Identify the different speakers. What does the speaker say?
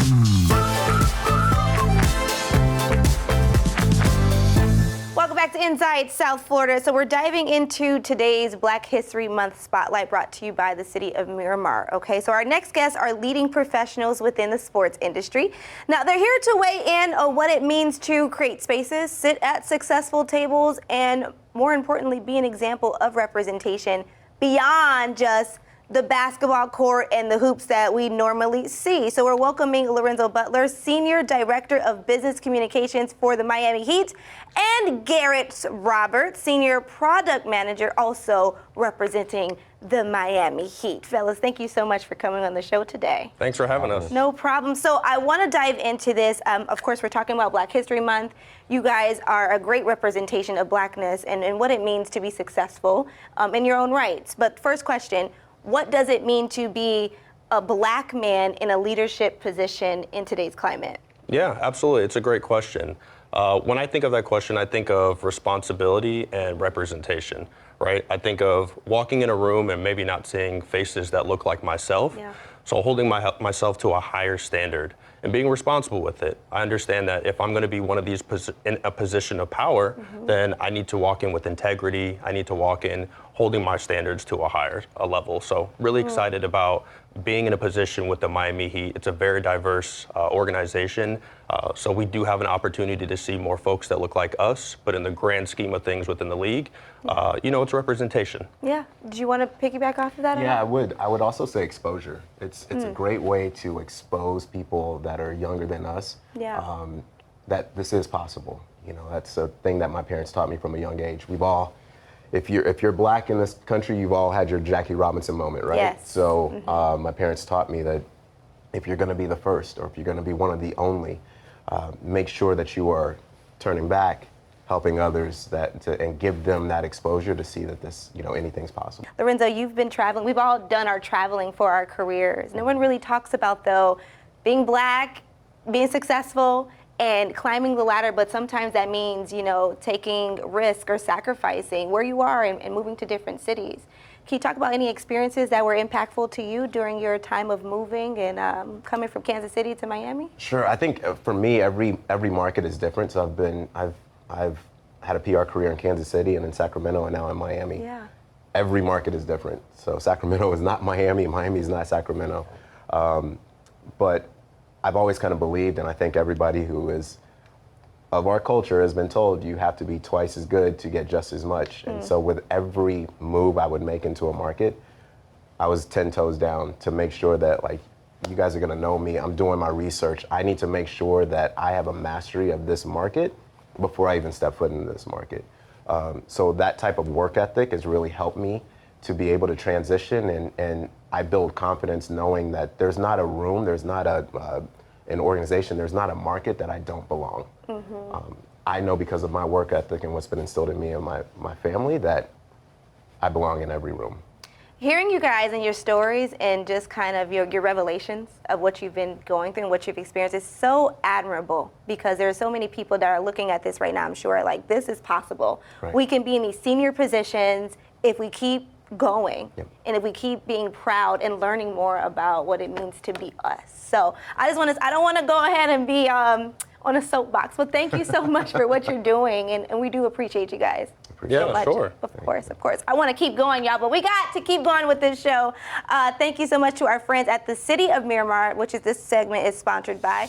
Speaker 1: Welcome back to Inside South Florida. So we're diving into today's Black History Month Spotlight brought to you by the City of Miramar. Okay, so our next guests are leading professionals within the sports industry. Now they're here to weigh in on what it means to create spaces, sit at successful tables, and more importantly, be an example of representation beyond just the basketball court and the hoops that we normally see. So we're welcoming Lorenzo Butler, Senior Director of Business Communications for the Miami Heat, and Garrett Roberts, Senior Product Manager, also representing the Miami Heat. Fellas, thank you so much for coming on the show today.
Speaker 2: Thanks for having us.
Speaker 1: No problem. So I want to dive into this. Of course, we're talking about Black History Month. You guys are a great representation of Blackness and what it means to be successful in your own rights. But first question, what does it mean to be a Black man in a leadership position in today's climate?
Speaker 2: Yeah, absolutely. It's a great question. When I think of that question, I think of responsibility and representation, right? I think of walking in a room and maybe not seeing faces that look like myself.
Speaker 1: Yeah.
Speaker 2: So holding myself to a higher standard and being responsible with it. I understand that if I'm going to be one of these in a position of power, then I need to walk in with integrity. I need to walk in holding my standards to a higher level. So really excited about being in a position with the Miami Heat. It's a very diverse organization. So we do have an opportunity to see more folks that look like us, but in the grand scheme of things within the league, it's representation.
Speaker 1: Yeah. Do you want to piggyback off of that?
Speaker 3: Yeah, I would. I would also say exposure. It's a great way to expose people that are younger than us.
Speaker 1: Yeah.
Speaker 3: That this is possible. That's a thing that my parents taught me from a young age. We've all, if you're Black in this country, you've all had your Jackie Robinson moment, right?
Speaker 1: Yes.
Speaker 3: So my parents taught me that if you're going to be the first, or if you're going to be one of the only, make sure that you are turning back, helping others and give them that exposure to see that this, anything's possible.
Speaker 1: Lorenzo, you've been traveling. We've all done our traveling for our careers. No one really talks about, though, being Black, being successful, and climbing the ladder, but sometimes that means, taking risk or sacrificing where you are and moving to different cities. Can you talk about any experiences that were impactful to you during your time of moving and coming from Kansas City to Miami?
Speaker 3: Sure. I think for me, every market is different. So I've had a PR career in Kansas City and in Sacramento and now in Miami.
Speaker 1: Yeah.
Speaker 3: Every market is different. So Sacramento is not Miami. Miami is not Sacramento. But I've always kind of believed, and I think everybody who is of our culture has been told, you have to be twice as good to get just as much. And so with every move I would make into a market, I was 10 toes down to make sure that, you guys are gonna know me, I'm doing my research. I need to make sure that I have a mastery of this market before I even step foot into this market. So that type of work ethic has really helped me to be able to transition, and I build confidence knowing that there's not a room, there's not an organization, there's not a market that I don't belong. I know because of my work ethic and what's been instilled in me and my family that I belong in every room.
Speaker 1: Hearing you guys and your stories and just kind of your revelations of what you've been going through and what you've experienced is so admirable, because there are so many people that are looking at this right now, I'm sure, like, this is possible.
Speaker 3: Right.
Speaker 1: We can be in these senior positions if we keep going.
Speaker 3: Yep.
Speaker 1: And if we keep being proud and learning more about what it means to be us. So I don't want to go ahead and be on a soapbox, but thank you so much for what you're doing, and we do appreciate you guys.
Speaker 2: Yeah,
Speaker 1: much.
Speaker 2: sure.
Speaker 1: Of course. I want to keep going, y'all, but we got to keep going with this show. Thank you so much to our friends at the City of Miramar, which is this segment is sponsored by.